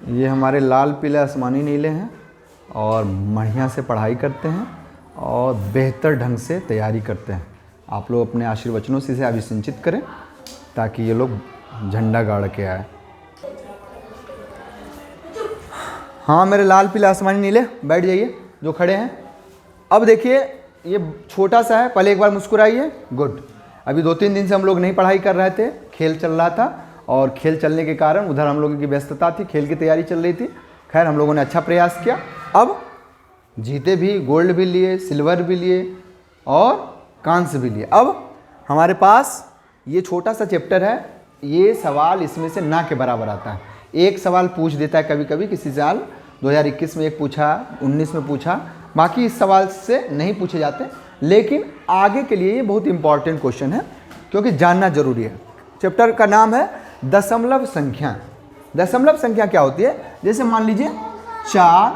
ये हमारे लाल पीले आसमानी नीले हैं और बढ़िया से पढ़ाई करते हैं और बेहतर ढंग से तैयारी करते हैं। आप लोग अपने आशीर्वचनों से इसे अभिसिंचित करें ताकि ये लोग झंडा गाड़ के आए। हाँ मेरे लाल पीले आसमानी नीले, बैठ जाइए जो खड़े हैं। अब देखिए ये छोटा सा है, पहले एक बार मुस्कुराइए। गुड। अभी 2-3 दिन से हम लोग नहीं पढ़ाई कर रहे थे, खेल चल रहा था और खेल चलने के कारण उधर हम लोगों की व्यस्तता थी, खेल की तैयारी चल रही थी। खैर हम लोगों ने अच्छा प्रयास किया, अब जीते भी, गोल्ड भी लिए, सिल्वर भी लिए और कांस्य भी लिए। अब हमारे पास ये छोटा सा चैप्टर है, ये सवाल इसमें से ना के बराबर आता है। एक सवाल पूछ देता है कभी कभी, किसी साल 2021 में एक पूछा, 19 में पूछा, बाकी इस सवाल से नहीं पूछे जाते। लेकिन आगे के लिए ये बहुत इंपॉर्टेंट क्वेश्चन है क्योंकि जानना जरूरी है। चैप्टर का नाम है दशमलव संख्या। दशमलव संख्या क्या होती है? जैसे मान लीजिए 4,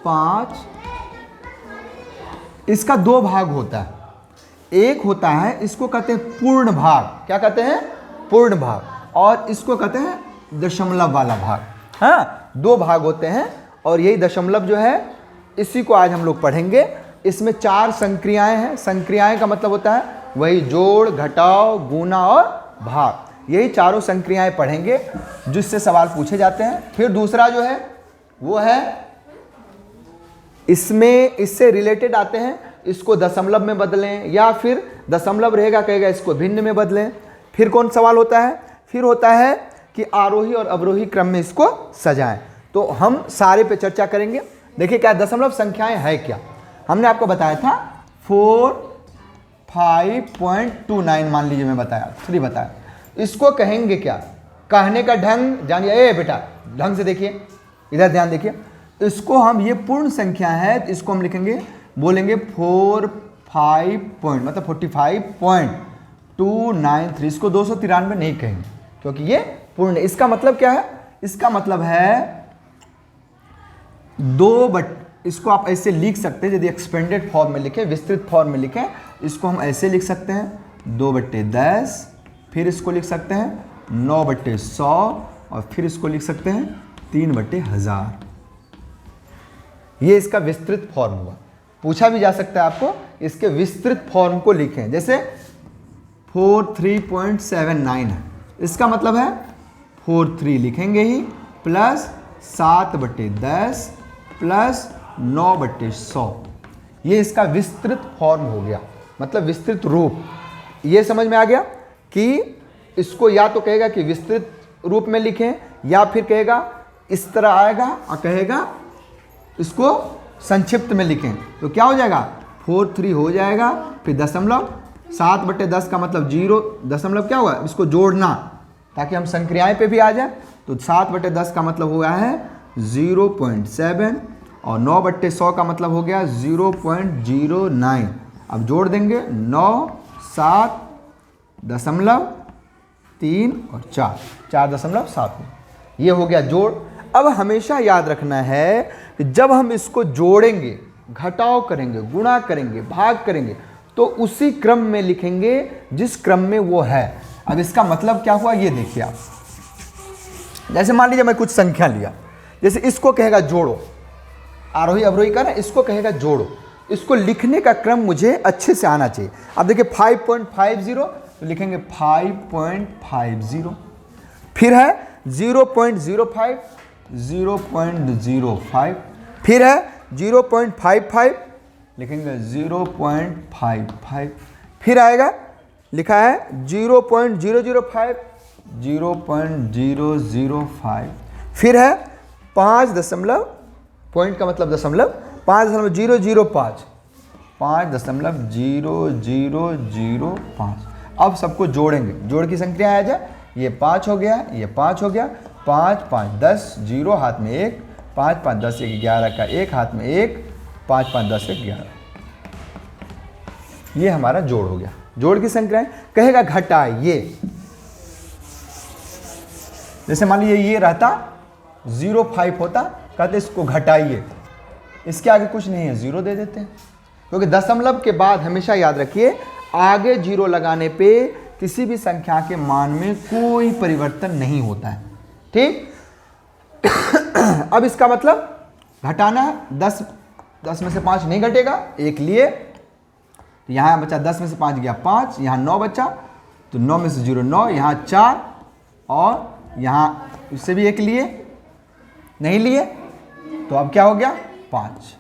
5, इसका 2 भाग होता है। एक होता है, इसको कहते हैं पूर्ण भाग। क्या कहते हैं? पूर्ण भाग। और इसको कहते हैं दशमलव वाला भाग। हाँ, 2 भाग होते हैं और यही दशमलव जो है इसी को आज हम लोग पढ़ेंगे। इसमें 4 संक्रियाएं हैं। संक्रियाएं का मतलब होता है वही जोड़, घटाव, गुणा और भाग। यही चारों संक्रियाएं पढ़ेंगे जिससे सवाल पूछे जाते हैं। फिर दूसरा जो है वो है, इसमें इससे रिलेटेड आते हैं, इसको दशमलव में बदलें या फिर दशमलव रहेगा कहेगा इसको भिन्न में बदलें। फिर कौन सवाल होता है? फिर होता है कि आरोही और अवरोही क्रम में इसको सजाएं। तो हम सारे पे चर्चा करेंगे। देखिए क्या दशमलव संख्याएं है क्या। हमने आपको बताया था 4, 5.29 मान लीजिए, मैं बताया 3 बताया। इसको कहेंगे क्या? कहने का ढंग जानिए। ए बेटा ढंग से देखिए, इधर ध्यान देखिए। इसको हम, ये पूर्ण संख्या है, तो इसको हम लिखेंगे, बोलेंगे 45.293। इसको 293 नहीं कहेंगे क्योंकि ये पूर्ण। इसका मतलब क्या है? इसका मतलब है इसको आप ऐसे लिख सकते हैं, यदि एक्सपेंडेड फॉर्म में लिखें, विस्तृत फॉर्म में लिखें, इसको हम ऐसे लिख सकते हैं 2/10। फिर इसको लिख सकते हैं 9/100 और फिर इसको लिख सकते हैं 3/1000। ये इसका विस्तृत फॉर्म हुआ। पूछा भी जा सकता है आपको, इसके विस्तृत फॉर्म को लिखें। जैसे 43.79 है, इसका मतलब है 43 लिखेंगे ही प्लस 7/10 प्लस 9/100। ये इसका विस्तृत फॉर्म हो गया, मतलब विस्तृत रूप। ये समझ में आ गया कि इसको या तो कहेगा कि विस्तृत रूप में लिखें या फिर कहेगा इस तरह आएगा और कहेगा इसको संक्षिप्त में लिखें। तो क्या हो जाएगा? 43 हो जाएगा, फिर दशमलव, 7/10 का मतलब 0, दशमलव क्या हुआ? इसको जोड़ना ताकि हम संक्रियाएं पे भी आ जाए। तो 7/10 का मतलब हुआ है 0.7 और 9/100 का मतलब हो गया 0.09। अब जोड़ देंगे 9, 7, दशमलव 3 और 4, 4.7। ये हो गया जोड़। अब हमेशा याद रखना है कि जब हम इसको जोड़ेंगे, घटाव करेंगे, गुणा करेंगे, भाग करेंगे, तो उसी क्रम में लिखेंगे जिस क्रम में वो है। अब इसका मतलब क्या हुआ ये देखिए आप। जैसे मान लीजिए मैं कुछ संख्या लिया, जैसे इसको कहेगा जोड़ो, आरोही अवरोही का ना, इसको कहेगा जोड़ो। इसको लिखने का क्रम मुझे अच्छे से आना चाहिए। अब देखिए 5.50 तो लिखेंगे 5.50। फिर है 0.05, 0.05। फिर है 0.55, लिखेंगे 0.55। फिर आएगा, लिखा है 0.005, 0.005। फिर है 5 दशमलव, पॉइंट का मतलब दशमलव, 5.005, 5.0005। अब सबको जोड़ेंगे, जोड़ की संख्या आ जाए। ये 5 हो गया, ये 5 हो गया, 5, 5, 10, 0 हाथ में 1, 5, 5, 10, 1, 11 का 1 हाथ में 1, 5, 5, 10, 1, 11। ये हमारा जोड़ हो गया। जोड़ की संख्याएं कहेगा घटाइए। जैसे मान लीजिए ये रहता 0.5 होता, कहते इसको घटाइए। इसके आगे कुछ नहीं है, 0 दे देते हैं। क्योंकि दशमलव के बाद हमेशा याद रखिए, आगे 0 लगाने पे किसी भी संख्या के मान में कोई परिवर्तन नहीं होता है। ठीक अब इसका मतलब घटाना है, 10 में से 5 नहीं घटेगा, 1 लिए, तो यहाँ बचा 10 में से 5 गया 5, यहाँ 9 बचा, तो 9 में से 0 9, यहाँ 4, और यहाँ उससे भी 1 लिए, नहीं लिए, तो अब क्या हो गया 5,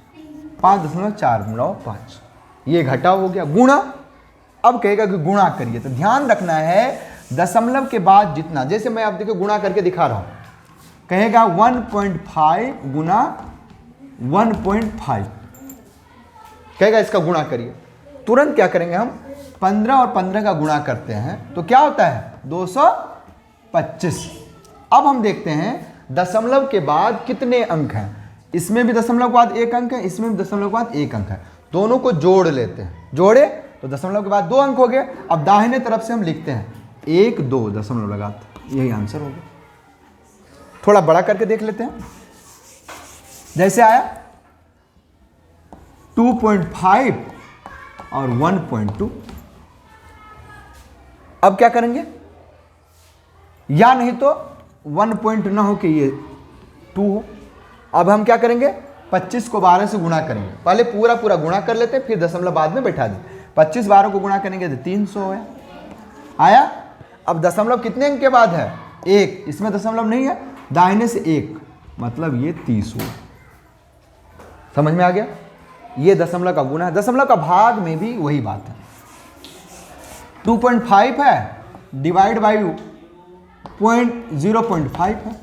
5.495, ये घटाव हो गया। गुणा, अब कहेगा कि गुणा करिए, तो ध्यान रखना है दशमलव के बाद जितना, जैसे मैं आप देखो गुणा करके दिखा रहा हूं, कहेगा 1.5 गुना 1.5, कहेगा इसका गुणा करिए, तुरंत क्या करेंगे हम 15 और 15 का गुणा करते हैं तो क्या होता है 225। अब हम देखते हैं दशमलव के बाद कितने अंक हैं, इसमें भी दशमलव के बाद 1 अंक है, इसमें भी दशमलव के बाद 1 अंक है, दोनों को जोड़ लेते हैं, जोड़े तो दशमलव के बाद 2 अंक हो गए। अब दाहिने तरफ से हम लिखते हैं 1 2 दशमलव लगाते, यही आंसर हो गया। थोड़ा बड़ा करके देख लेते हैं, जैसे आया 2.5 और 1.2। अब क्या करेंगे, या नहीं तो 1 पॉइंट ना हो कि ये 2 हो। अब हम क्या करेंगे 25 को 12 से गुणा करेंगे, पहले पूरा पूरा गुणा कर लेते हैं, फिर दशमलव बाद में बैठा दें। 25 12 को गुणा करेंगे तो 300 है, आया। अब दशमलव कितने अंक के बाद है 1, इसमें दशमलव नहीं है, दाहिने से 1, मतलब ये 30 हो। समझ में आ गया, ये दशमलव का गुणा है। दशमलव का भाग में भी वही बात है, 2.5 है डिवाइड बाई 0.5 है,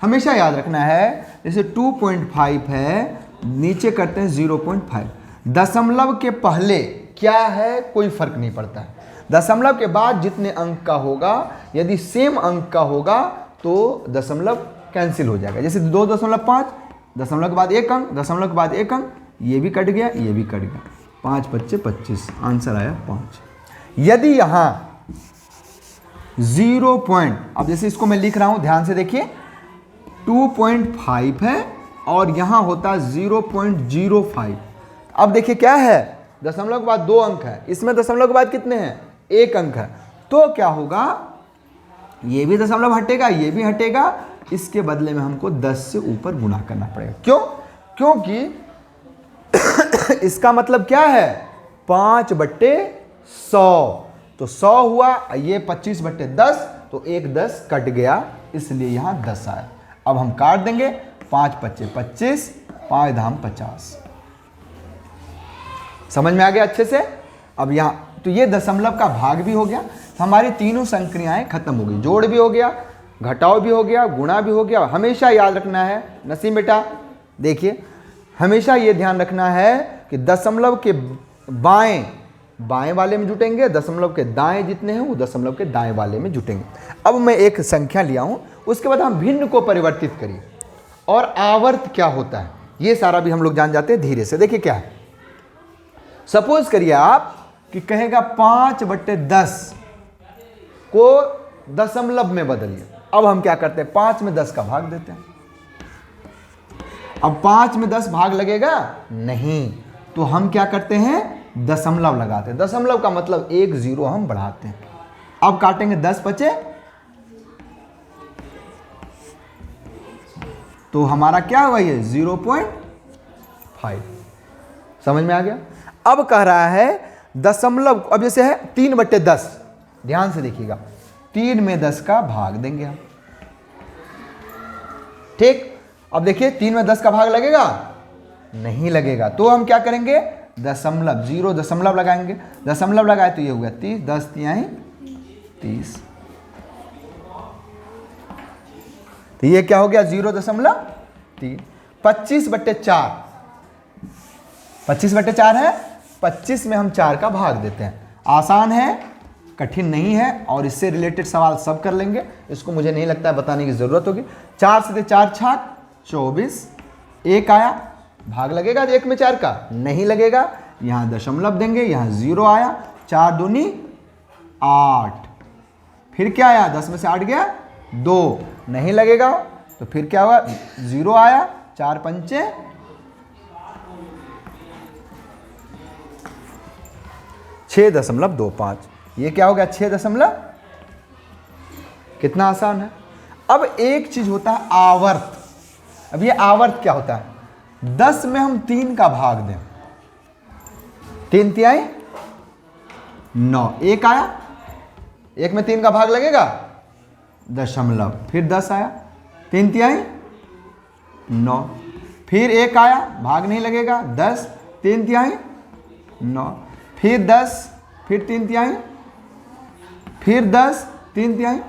हमेशा याद रखना है। जैसे 2.5 है, नीचे करते हैं 0.5, दशमलव के पहले क्या है कोई फर्क नहीं पड़ता है, दशमलव के बाद जितने अंक का होगा, यदि सेम अंक का होगा तो दशमलव कैंसिल हो जाएगा। जैसे 2.5, दशमलव के बाद 1 अंक, दशमलव के बाद 1 अंक, ये भी कट गया, ये भी कट गया, 5 5 25, आंसर आया 5। यदि यहाँ 0 पॉइंट, अब जैसे इसको मैं लिख रहा हूं ध्यान से देखिए, 2.5 है और यहां होता 0.05। अब देखिए क्या है, दशमलव के बाद 2 अंक है, इसमें दशमलव के बाद कितने हैं 1 अंक है, तो क्या होगा ये भी दशमलव हटेगा, ये भी हटेगा, इसके बदले में हमको 10 से ऊपर गुणा करना पड़ेगा। क्यों? क्योंकि इसका मतलब क्या है 5/100, तो 100 हुआ, ये 25/10, तो एक 10 कट गया, इसलिए यहां 10 आया। अब हम काट देंगे, 5 5 25, 5 धाम 50। समझ में आ गया अच्छे से। अब यहां तो ये दशमलव का भाग भी हो गया, हमारी तीनों संक्रियाएं खत्म हो गई, जोड़ भी हो गया, घटाव भी हो गया, गुणा भी हो गया। हमेशा याद रखना है नसीम बेटा, देखिए हमेशा ये ध्यान रखना है कि दशमलव के बाएं बाएं वाले में जुटेंगे, दशमलव के दाएं जितने हैं वो दशमलव के दाएं वाले में जुटेंगे। अब मैं एक संख्या लिया हूं, उसके बाद हम भिन्न को परिवर्तित करिए और आवर्त क्या होता है ये सारा भी हम लोग जान जाते हैं धीरे से। देखिए क्या है, सपोज करिए आप कि कहेगा 5/10 को दशमलव में बदलिए। अब हम क्या करते हैं 5 में 10 का भाग देते हैं। अब 5 में 10 भाग लगेगा नहीं, तो हम क्या करते हैं दशमलव लगाते हैं। दशमलव का मतलब 1 0 हम बढ़ाते हैं। अब काटेंगे 10 बचे, तो हमारा क्या हुआ ये 0.5। समझ में आ गया। अब कह रहा है दशमलव, अब जैसे है 3/10, ध्यान से देखिएगा, 3 में 10 का भाग देंगे हम, ठीक। अब देखिए 3 में 10 का भाग लगेगा नहीं लगेगा, तो हम क्या करेंगे दशमलव 0 दशमलव लगाएंगे, दशमलव लगाए तो ये हुआ 30, 10 तिहाई 30, तो ये क्या हो गया 0.3। 25/4, 25/4 है, 25 में हम 4 का भाग देते हैं। आसान है, कठिन नहीं है, और इससे रिलेटेड सवाल सब कर लेंगे, इसको मुझे नहीं लगता है बताने की जरूरत होगी। 4 से 4 छाक 24, 1 आया, भाग लगेगा 1 में 4 का नहीं लगेगा, यहां दशमलव देंगे, यहां 0 आया, 4 दूनी 8, फिर क्या आया 10 में से 8 गया 2, नहीं लगेगा, तो फिर क्या हुआ 0 आया, 4 पंचे 6.25, ये क्या हो गया 6 कितना आसान है। अब एक चीज होता है आवर्त, अब ये आवर्त क्या होता है, 10 में हम 3 का भाग दें, 3 तिहाई 9, 1 आया, 1 में 3 का भाग लगेगा दशमलव, फिर 10 आया, 3 तिहाई 9, फिर 1 आया, भाग नहीं लगेगा 10, 3 तिहाई 9, फिर 10, फिर 3 तिहाई, फिर 10, 3 तिहाई,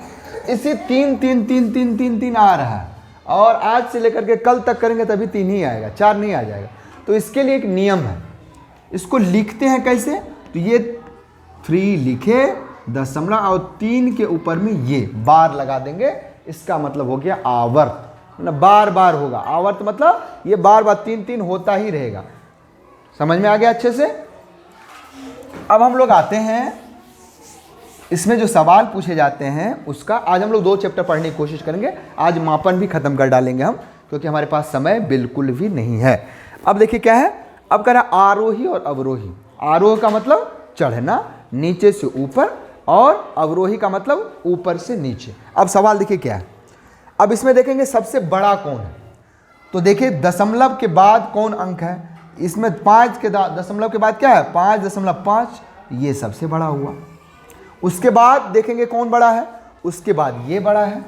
इसी 3 3 3 3 3 3 आ रहा है। और आज से लेकर के कल तक करेंगे तभी 3 ही आएगा, 4 नहीं आ जाएगा। तो इसके लिए एक नियम है, इसको लिखते हैं कैसे, तो ये 3 लिखे दशमलव और 3 के ऊपर में ये बार लगा देंगे, इसका मतलब हो गया आवर्त, मतलब बार बार होगा। आवर्त मतलब ये बार बार 3 3 होता ही रहेगा। समझ में आ गया अच्छे से। अब हम लोग आते हैं, इसमें जो सवाल पूछे जाते हैं उसका आज हम लोग 2 चैप्टर पढ़ने की कोशिश करेंगे। आज मापन भी खत्म कर डालेंगे हम, क्योंकि हमारे पास समय बिल्कुल भी नहीं है। अब देखिए क्या है, अब कह रहा आरोही और अवरोही। आरोह का मतलब चढ़ना नीचे से ऊपर, और अवरोही का मतलब ऊपर से नीचे। अब सवाल देखिए क्या है, अब इसमें देखेंगे सबसे बड़ा कौन है, तो देखिए दशमलव के बाद कौन अंक है, इसमें 5 के दशमलव के बाद क्या है 5.5, ये सबसे बड़ा हुआ। उसके बाद देखेंगे कौन बड़ा है, उसके बाद ये बड़ा है,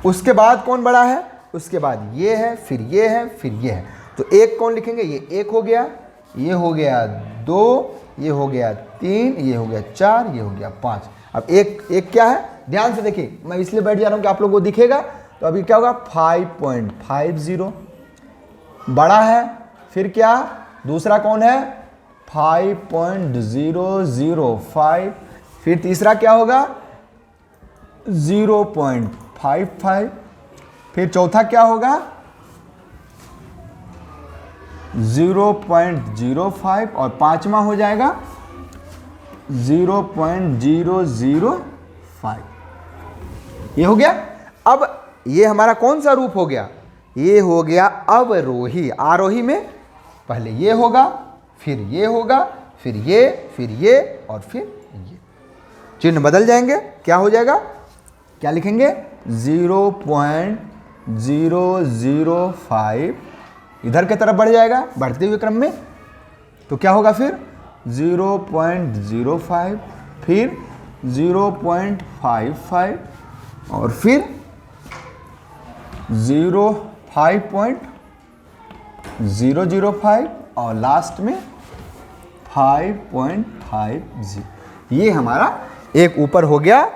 उसके बाद कौन बड़ा है, उसके बाद ये है, फिर ये है, फिर ये है। तो एक कौन लिखेंगे, ये 1 हो गया, ये हो गया 2, ये हो गया 3, ये हो गया 4, ये हो गया 5। अब एक क्या है, ध्यान से देखिए, मैं इसलिए बैठ जा रहा हूं कि आप लोगों को दिखेगा। तो अभी क्या होगा 5.50 बड़ा है, फिर क्या दूसरा कौन है 5.005, फिर तीसरा क्या होगा 0.55, फिर चौथा क्या होगा 0.05, और पांचवा हो जाएगा 0.005। ये हो गया। अब ये हमारा कौन सा रूप हो गया, ये हो गया अवरोही। आरोही में पहले ये होगा, फिर ये होगा, फिर ये और फिर ये, चिन्ह बदल जाएंगे। क्या हो जाएगा, क्या लिखेंगे 0.005, इधर की तरफ बढ़ जाएगा बढ़ते हुए क्रम में। तो क्या होगा फिर 0.05, फिर 0.55, और फिर 5.005, और लास्ट में 5.50। ये हमारा एक ऊपर हो गया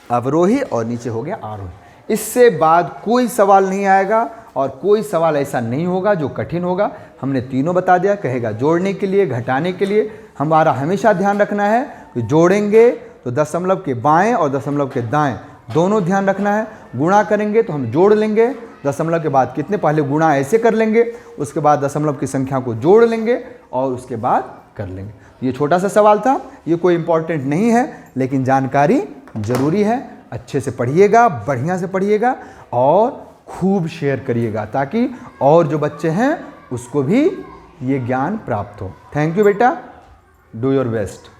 अवरोही और नीचे हो गया आरोही। इससे बाद कोई सवाल नहीं आएगा, और कोई सवाल ऐसा नहीं होगा जो कठिन होगा। हमने तीनों बता दिया, कहेगा जोड़ने के लिए, घटाने के लिए। हमारा हमेशा ध्यान रखना है कि जोड़ेंगे तो दशमलव के बाएं और दशमलव के दाएं दोनों ध्यान रखना है। गुणा करेंगे तो हम जोड़ लेंगे, दशमलव के बाद कितने, पहले गुणा ऐसे कर लेंगे, उसके बाद दशमलव की संख्या को जोड़ लेंगे और उसके बाद कर लेंगे। ये छोटा सा सवाल था, ये कोई इंपॉर्टेंट नहीं है, लेकिन जानकारी जरूरी है। अच्छे से पढ़िएगा, बढ़िया से पढ़िएगा और खूब शेयर करिएगा, ताकि और जो बच्चे हैं उसको भी ये ज्ञान प्राप्त हो। थैंक यू बेटा, डू योर बेस्ट।